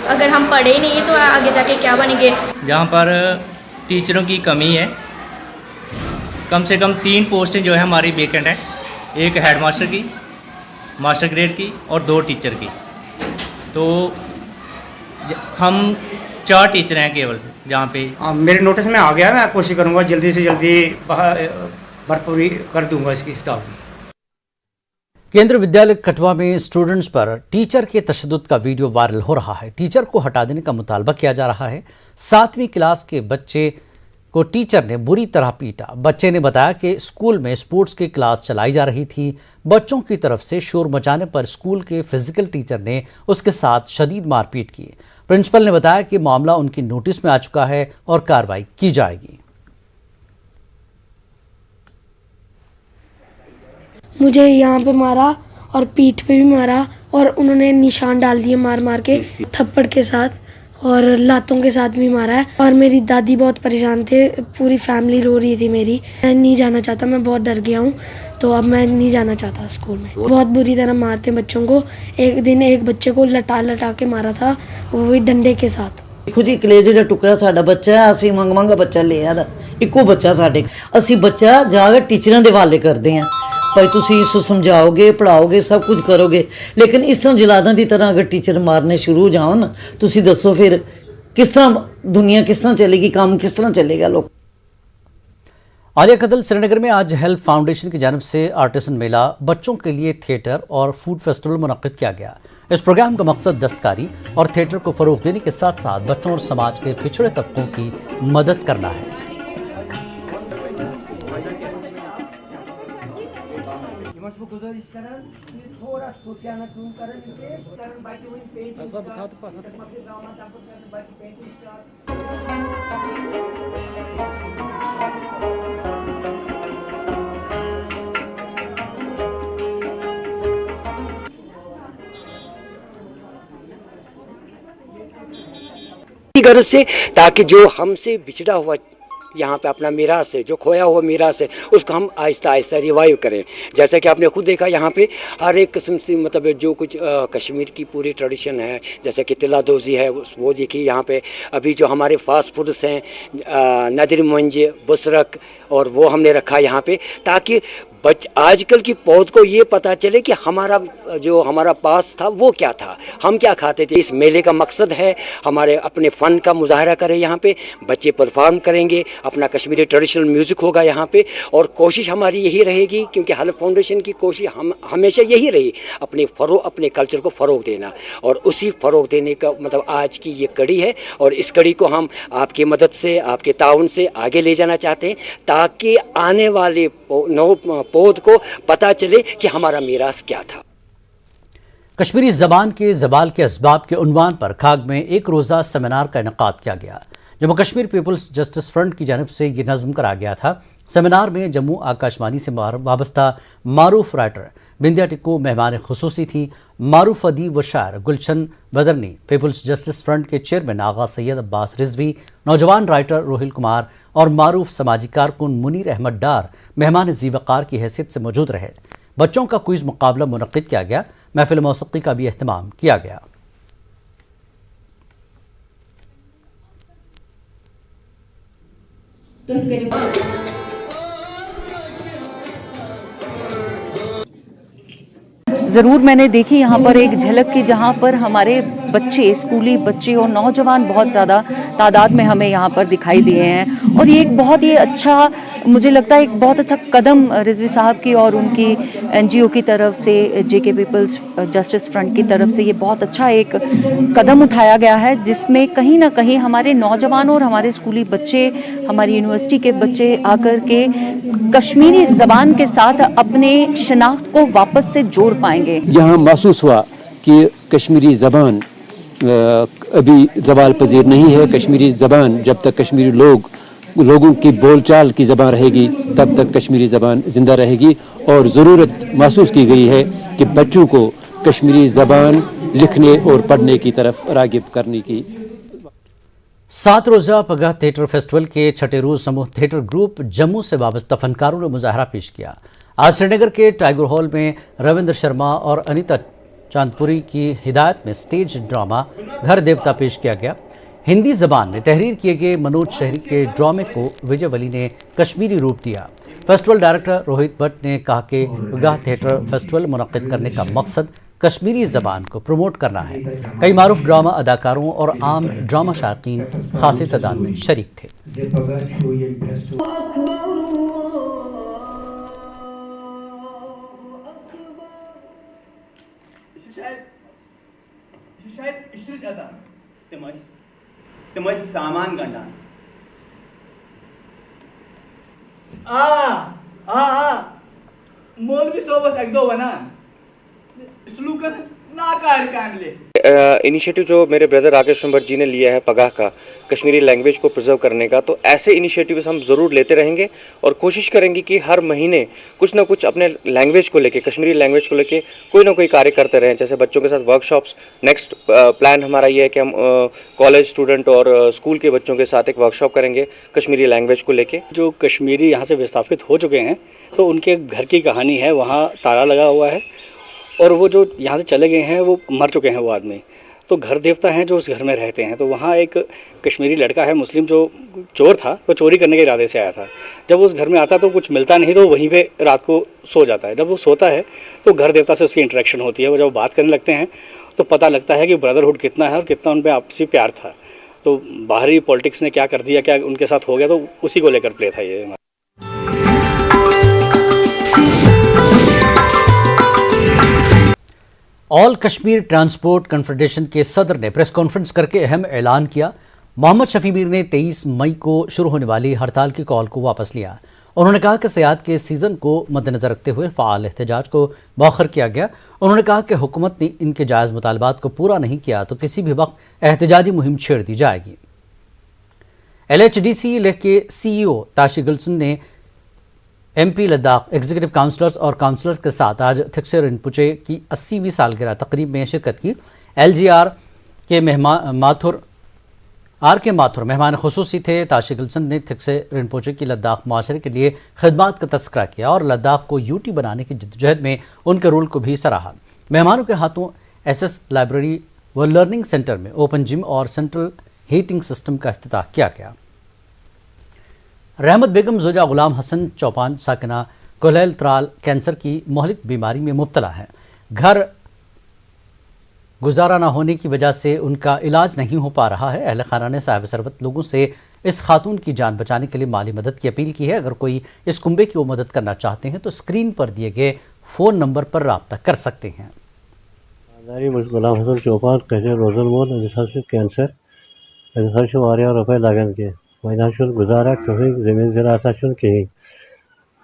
S3: अगर हम पढ़े नहीं तो आगे जाके क्या बनेंगे?
S4: जहाँ पर टीचरों की कमी है, कम से कम 3 पोस्टें जो है हमारी वेकेंट है, एक हेडमास्टर की, मास्टर ग्रेड की और 2 टीचर की। तो हम 4 टीचर हैं केवल जहाँ पे।
S5: मेरे नोटिस में आ गया, मैं कोशिश करूँगा जल्दी से जल्दी भरपूरी कर दूँगा इसकी स्टाफ की।
S1: केंद्रीय विद्यालय कठुआ में स्टूडेंट्स पर टीचर के तशद्दुद का वीडियो वायरल हो रहा है। टीचर को हटा देने का मुतालबा किया जा रहा है। 7वीं क्लास के बच्चे को टीचर ने बुरी तरह पीटा। बच्चे ने बताया कि स्कूल में स्पोर्ट्स की क्लास चलाई जा रही थी। बच्चों की तरफ से शोर मचाने पर स्कूल के फिजिकल टीचर ने उसके साथ शदीद मारपीट की। प्रिंसिपल ने बताया कि मामला उनकी नोटिस में आ चुका है और कार्रवाई की जाएगी।
S7: मुझे यहाँ पे मारा और पीठ पे भी मारा और उन्होंने निशान डाल दिए मार मार के, थप्पड़ के साथ और लातों के साथ भी मारा है। और मेरी दादी बहुत परेशान थे, पूरी फैमिली रो रही थी मेरी। मैं नहीं जाना चाहता, मैं बहुत डर गया हूँ, तो अब मैं नहीं जाना चाहता स्कूल में। बहुत बुरी तरह मारते बच्चों को। एक दिन एक बच्चे को लटा लटा के मारा था, वो भी डंडे के साथ।
S25: देखो जी, कलेजे का टुकड़ा साडा बच्चा है, ਅਸੀਂ ਮੰਗ ਬੱਚਾ ਲਿਆ ਦਾ ਇੱਕੋ ਬੱਚਾ ਸਾਡੇ। ਅਸੀਂ ਬੱਚਾ ਜਾ ਕੇ ਟੀਚਰਾਂ ਦੇ ਹਵਾਲੇ ਕਰਦੇ ਹਾਂ, ਭਾਈ ਤੁਸੀਂ ਇਸ ਨੂੰ ਸਮਝਾਓਗੇ, ਪੜਾਓਗੇ, ਸਭ ਕੁਝ ਕਰੋਗੇ। ਲੇਕਿਨ ਇਸ ਤਰ੍ਹਾਂ ਜਲਾਦਾਂ ਦੀ ਤਰ੍ਹਾਂ ਅਗਰ ਟੀਚਰ ਮਾਰਨੇ ਸ਼ੁਰੂ ਹੋ ਜਾਣ, ਤੁਸੀਂ ਦੱਸੋ ਫਿਰ किस तरह दुनिया किस तरह चलेगी, काम किस तरह चलेगा? लोग
S1: आलिया कदल श्रीनगर में आज हेल्प फाउंडेशन की जानिब से आर्टिसन मेला, बच्चों के लिए थिएटर और फूड फेस्टिवल मुनक्किद किया गया। इस प्रोग्राम का मकसद दस्तकारी और थिएटर को फ़रोग़ देने के साथ साथ बच्चों और समाज के पिछड़े तबकों की मदद करना है।
S20: गर्ज से, ताकि जो हमसे बिछड़ा हुआ यहाँ पे अपना मीरास है, जो खोया हुआ मीरास है, उसको हम आहिस्ता आहिस्ता रिवाइव करें। जैसा कि आपने खुद देखा, यहाँ पे हर एक किस्म से मतलब जो कुछ कश्मीर की पूरी ट्रेडिशन है, जैसे कि तिला दोजी है, वो देखिए। यहाँ पे अभी जो हमारे फास्ट फूड्स हैं, नदर मंज, बुसरक, और वो हमने रखा यहाँ पे, ताकि आजकल की पौध को ये पता चले कि हमारा पास था वो क्या था, हम क्या खाते थे। इस मेले का मकसद है हमारे अपने फ़न का मुजाहरा करें। यहाँ पे बच्चे परफॉर्म करेंगे, अपना कश्मीरी ट्रेडिशनल म्यूज़िक होगा यहाँ पे। और कोशिश हमारी यही रहेगी, क्योंकि हेल्प फाउंडेशन की कोशिश हमेशा यही रही, अपने कल्चर को फ़रोग़ देना। और उसी फ़रोग़ देने का मतलब आज की ये कड़ी है, और इस कड़ी को हम आपकी मदद से, आपके ताउन से आगे ले जाना चाहते हैं, ताकि आने वाले पौध को पता चले कि हमारा मीरास क्या था।
S1: कश्मीरी ज़बान के ज़वाल के असबाब के उन्वान पर खाग में एक रोज़ा सेमिनार का इनेकाद किया गया। Jammu Kashmir people's justice front की जानिब से ये नज़्म करा गया था। सेमिनार में जम्मू आकाशवाणी से वाबस्ता मारूफ राइटर बिंदिया टिक्को मेहमान खुसूसी थी। मारूफ अदीब व शायर गुलशन बदरनी, पीपल्स जस्टिस फ्रंट के चेयरमैन आगा सैयद अब्बास रिजवी, नौजवान राइटर रोहिल कुमार और मारूफ समाजी कारकुन मुनीर अहमद डार मेहमान ज़ीवकार की हैसियत से मौजूद रहे। बच्चों का क्विज़ मुकाबला मुनक्किद किया गया। महफिल मौसीकी का भी अहतमाम किया गया।
S26: ज़रूर मैंने देखी यहाँ पर एक झलक की, जहाँ पर हमारे बच्चे, स्कूली बच्चे और नौजवान बहुत ज़्यादा तादाद में हमें यहाँ पर दिखाई दिए हैं। और ये एक बहुत ही अच्छा, मुझे लगता है एक बहुत अच्छा कदम रिजवी साहब की और उनकी NGO की तरफ से, JK पीपल्स जस्टिस फ्रंट की तरफ से ये बहुत अच्छा एक कदम उठाया गया है, जिसमें कहीं ना कहीं हमारे नौजवान और हमारे स्कूली बच्चे, हमारी यूनिवर्सिटी के बच्चे आकर के कश्मीरी ज़बान के साथ अपने शनाख्त को वापस से जोड़ पाएंगे।
S27: यहाँ महसूस हुआ कि कश्मीरी ज़बान
S6: अभी ज़वाल पजीर नहीं है। कश्मीरी ज़बान जब तक कश्मीरी लोगों की बोलचाल की ज़बान रहेगी तब तक कश्मीरी ज़बान ज़िंदा रहेगी। और ज़रूरत महसूस की गई है कि बच्चों को कश्मीरी ज़बान लिखने और पढ़ने की तरफ राग़िब करने की।
S1: 7 रोज़ा पगह थिएटर फेस्टिवल के छठे रोज़ समूह थिएटर ग्रुप जम्मू से वाबस्ता फनकारों ने मुजाहरा पेश किया। आज श्रीनगर के टाइगर हॉल में रविंद्र शर्मा और अनीता चांदपुरी की हिदायत में स्टेज ड्रामा घर देवता पेश किया गया। हिंदी ज़बान में तहरीर किए गए मनोज शहरी के ड्रामे को विजय वली ने कश्मीरी रूप दिया। फेस्टिवल डायरेक्टर रोहित भट्ट ने कहा कि पगह थिएटर फेस्टिवल मुनक़्क़िद करने का मकसद कश्मीरी ज़बान को प्रमोट करना है। कई मारूफ ड्रामा अदाकारों और आम ड्रामा शायकीन खासी तादाद में शरीक थे।
S8: तम सामान गंडान मौलवी सोबत एक दो वनान
S9: इनिशिएटिव जो मेरे ब्रदर राकेश भट्ट जी ने लिया है पगह का, कश्मीरी लैंग्वेज को प्रिजर्व करने का, तो ऐसे इनिशिएटिव्स हम ज़रूर लेते रहेंगे और कोशिश करेंगे कि हर महीने कुछ ना कुछ अपने लैंग्वेज को लेके, कश्मीरी लैंग्वेज को लेके कोई ना कोई कार्य करते रहें। जैसे बच्चों के साथ वर्कशॉप्स, नेक्स्ट प्लान हमारा ये है कि हम कॉलेज स्टूडेंट और स्कूल के बच्चों के साथ एक वर्कशॉप करेंगे कश्मीरी लैंग्वेज को लेके।
S11: जो कश्मीरी यहाँ से विस्थापित हो चुके हैं तो उनके घर की कहानी है, वहाँ ताला लगा हुआ है और वो जो यहाँ से चले गए हैं वो मर चुके हैं वो आदमी, तो घर देवता हैं जो उस घर में रहते हैं। तो वहाँ एक कश्मीरी लड़का है मुस्लिम जो चोर था, वो चोरी करने के इरादे से आया था। जब उस घर में आता तो कुछ मिलता नहीं, तो वहीं पे रात को सो जाता है। जब वो सोता है तो घर देवता से उसकी इंटरेक्शन होती है। वो जब बात करने लगते हैं तो पता लगता है कि ब्रदरहुड कितना है और कितना उन पर आपसी प्यार था। तो बाहरी पॉलिटिक्स ने क्या कर दिया, क्या उनके साथ हो गया, तो उसी को लेकर प्ले था ये।
S1: ऑल कश्मीर ट्रांसपोर्ट कन्फेडरेशन के सदर ने प्रेस कॉन्फ्रेंस करके अहम ऐलान किया। मोहम्मद शफी मीर ने 23 मई को शुरू होने वाली हड़ताल की कॉल को वापस लिया। उन्होंने कहा कि सियाहत के सीज़न को मद्देनजर रखते हुए फ़ाल एहतजाज को मौखर किया गया। उन्होंने कहा कि हुकूमत ने इनके जायज़ मुतालबात को पूरा नहीं किया तो किसी भी वक्त एहतजाजी मुहिम छेड़ दी जाएगी। LHDC लेह के CEO ताशी गुलशन ने MP लद्दाख एग्जीक्यूटिव काउंसलर्स और काउंसलर्स के साथ आज थिक्से रिनपुचे की 80वीं सालगिरह तकरीब में शिरकत की। LGR के के माथुर मेहमान खुसूसी थे। ताशी गुलशन ने थिक्से रिनपुचे की लद्दाख मुआशरे के लिए खिदमात का तस्करा किया और लद्दाख को UT बनाने की जद्दोजहद में उनके रोल को भी सराहा। मेहमानों के हाथों SS लाइब्रेरी व लर्निंग सेंटर में ओपन जिम और सेंट्रल हीटिंग सिस्टम का इफ्तिताह किया गया। रहमत बेगम जोजा गुलाम हसन चौपान साकिना कोलैल त्राल कैंसर की मोहलिक बीमारी में मुब्तला है। घर गुजारा न होने की वजह से उनका इलाज नहीं हो पा रहा है। अहल खाना ने साहिब सरवत लोगों से इस खातून की जान बचाने के लिए माली मदद की अपील की है। अगर कोई इस कुंबे की वो मदद करना चाहते हैं तो स्क्रीन पर दिए गए फ़ोन नंबर पर रब्ता कर सकते हैं।
S12: गुलाम हसन चौपान कैसे रोजन मोल कैंसर रुपये लगन के वह गुजारा कहीं जमीन ज़रा कहीं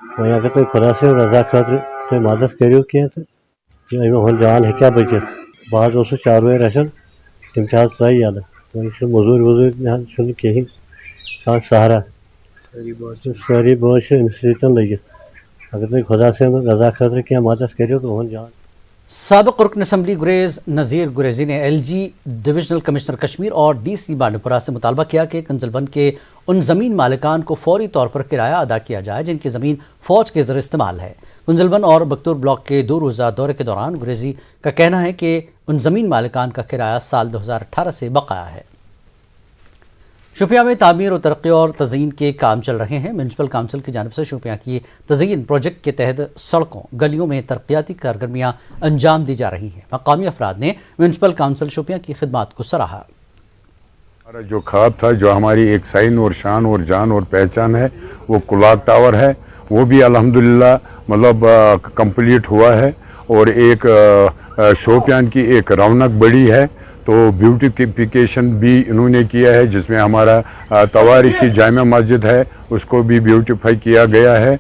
S12: वह अगर तुम खुदा से रजा खतर से मदद करो कह तो जान है क्या बचित बाज 4 बजे रचन तम सही यल वह मजूर वजूर कहीं सहारा सारी बोझ लगित अगर तुम खुदा से रजा खतर क्या मदद करो तो वह जान।
S1: साबिक़ रुकन असम्बली गुरेज नज़ीर गुरेजी ने LG डिविजनल कमिश्नर कश्मीर और DC बांडीपुरा से मुतालबा किया कि कंजलवन के उन ज़मीन मालिकान को फौरी तौर पर किराया अदा किया जाए जिनकी ज़मीन फ़ौज के ज़रिए इस्तेमाल है। कुंजलवन और बख्तूर ब्लॉक के 2 रोज़ा दौरे के दौरान गुरेजी का कहना है कि उन ज़मीन मालिकान का किराया साल 2018 से बकाया है। शोपियां में तामीर और तरक्की और तज़यीन के काम चल रहे हैं। म्यूनसिपल काउंसिल की जानिब से शोपियां की तज़यीन प्रोजेक्ट के तहत सड़कों गलियों में तरक्याती कारगर्मियाँ अंजाम दी जा रही हैं। मकामी अफराद ने म्यूनसिपल काउंसिल शोपियां की खिदमात को सराहा।
S17: हमारा जो ख्वाब था, जो हमारी एक साइन और शान और जान और पहचान है, वो कुलाक टावर है, वो भी अल्हम्दुलिल्लाह मतलब कंप्लीट हुआ है और एक शोपियां की एक रौनक बढ़ी है। तो ब्यूटिफिकेशन भी इन्होंने किया है जिसमें हमारा तवारीखी जामिया मस्जिद है उसको भी ब्यूटिफाई किया गया है।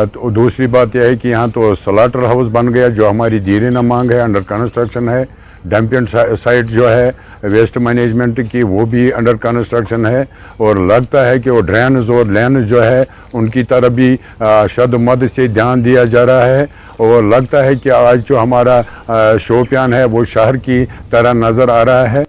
S17: तो दूसरी बात यह है कि यहाँ तो स्लाटर हाउस बन गया जो हमारी दीरे न मांग है, अंडर कंस्ट्रक्शन है। डंपिंग साइट जो है वेस्ट मैनेजमेंट की वो भी अंडर कंस्ट्रक्शन है, और लगता है कि वो ड्रेनेज और लेन जो है उनकी तरफ भी शद मद से ध्यान दिया जा रहा है, और लगता है कि आज जो हमारा शोपियान है वो शहर की तरह नज़र आ रहा है।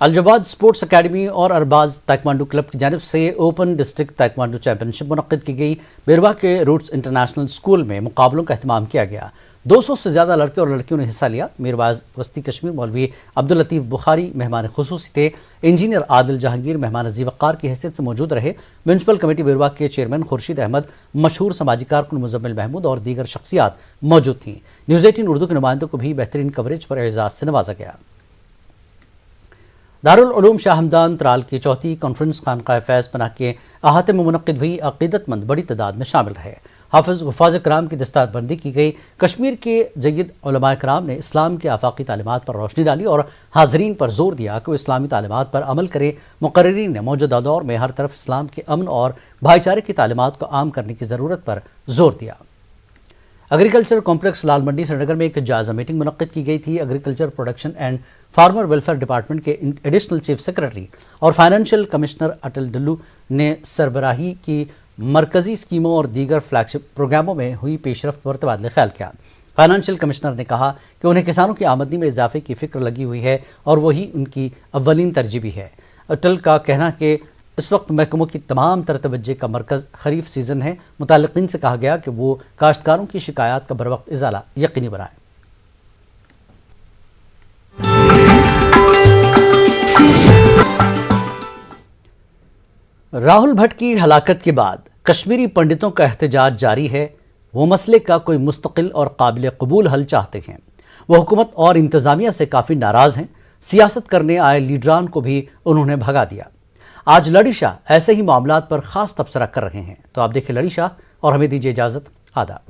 S1: अलजवाद स्पोर्ट्स एकेडमी और अरबाज ताइक्वांडो क्लब की जानिब से ओपन डिस्ट्रिक्ट ताइक्वांडो चैंपियनशिप मुनक्किद की गई। बिरवा के रूट्स इंटरनेशनल स्कूल में मुकाबलों का अहतमाम किया गया। 200 से ज़्यादा लड़के और लड़कियों ने हिस्सा लिया। मीरवाज वस्ती कश्मीर मौलवी अब्दुल लतीफ़ बुखारी मेहमान खुसूसी थे। इंजीनियर आदिल जहांगीर मेहमान अज़ीज़ वक़ार की हैसियत से मौजूद रहे। म्यूनसिपल कमेटी बिरवा के चेयरमैन खुर्शीद अहमद, मशहूर समाजी कारकुन मुज़म्मिल महमूद और दीगर शख्सियात मौजूद थीं। न्यूज़ 18 उर्दू के नुमाइंदों को भी बेहतरीन कवरेज पर एजाज़ से नवाजा गया। दारुल उलूम शाह हमदान त्राल की चौथी कॉन्फ्रेंस खानकाह फैज़ पनाह के अहाते में मुनक्किद हुई। अक़ीदतमंद बड़ी तादाद में शामिल रहे। हाफिज़ हुफ़ाज़ कराम की दस्तारबंदी की गई। कश्मीर के जय्यद उलमाए कराम ने इस्लाम के आफाकी तालीमात पर रोशनी डाली और हाज़रीन पर जोर दिया कि वो इस्लामी तालीमात पर अमल करें। मुक़र्रिरीन ने मौजूदा दौर में हर तरफ इस्लाम के अमन और भाईचारे की तालीमात को आम करने की ज़रूरत पर जोर दिया। एग्रीकल्चर कॉम्प्लेक्स लाल मंडी श्रीनगर में एक जायजा मीटिंग मुनक्किद की गई थी। Agriculture production and farmer welfare department के एडिशनल चीफ सेक्रेटरी और फाइनेंशियल कमिश्नर अटल डल्लू ने सरबराही की मरकजी स्कीमों और दीगर फ्लैगशिप प्रोग्रामों में हुई पेशरफ्त पर तबादला ख्याल किया। फाइनेंशियल कमिश्नर ने कहा कि उन्हें किसानों की आमदनी में इजाफे की फिक्र लगी हुई है और वही उनकी अव्वलीन तरजीह भी है। अटल का कहना कि इस वक्त महकमों की तमाम तर तवज्जो का मरकज़ खरीफ सीज़न है। मुताल्लिक़ीन से कहा गया कि वो काश्तकारों की शिकायत का बर वक्त इजाला यकीनी बनाएं। राहुल भट्ट की हलाकत के बाद कश्मीरी पंडितों का एहतजाज जारी है। वो मसले का कोई मुस्तकिल और काबिल कबूल हल चाहते हैं। वो हुकूमत और इंतज़ामिया से काफ़ी नाराज़ हैं। सियासत करने आए लीडरान को भी उन्होंने भगा दिया। आज लड़ी शाह ऐसे ही मामलात पर ख़ास तबसरा कर रहे हैं। तो आप देखें लड़ी शाह और हमें दीजिए इजाज़त। आदाब।